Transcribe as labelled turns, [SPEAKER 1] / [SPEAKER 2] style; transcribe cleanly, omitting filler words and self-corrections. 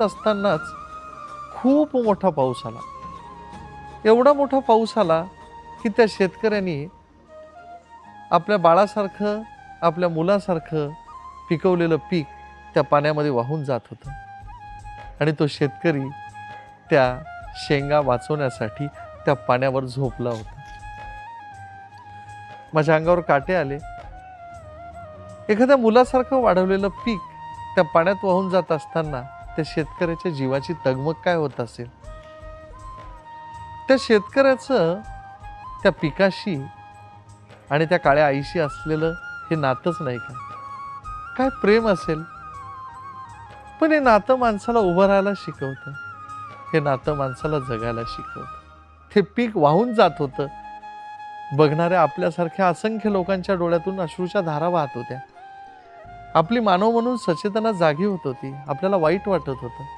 [SPEAKER 1] असतानाच खूप मोठा पाऊस आला. एवढा मोठा पाऊस आला की त्या शेतकऱ्यांनी आपल्या बाळासारखं, आपल्या मुलासारखं पिकवलेलं पीक त्या पाण्यामध्ये वाहून जात होतं. आणि तो शेतकरी त्या शेंगा वाचवण्यासाठी त्या पाण्यावर झोपला होता. माझ्या अंगावर काटे आले. एखाद्या मुलासारखं वाढवलेलं पीक त्या पाण्यात वाहून जात असताना त्या शेतकऱ्याच्या जीवाची तगमग काय होत असेल. त्या शेतकऱ्याचं त्या पिकाशी आणि त्या काळ्या आईशी असलेलं हे नातंच नाही का? काय प्रेम असेल. पण हे नातं माणसाला उभं राहायला शिकवतं. हे नातं माणसाला जगायला शिकवतं. ते पीक वाहून जात होतं. बघणाऱ्या आपल्यासारख्या असंख्य लोकांच्या डोळ्यातून अश्रूच्या धारा वाहत होत्या. आपली मानव म्हणून सचेतना जागी होत होती. आपल्याला वाईट वाटत होतं.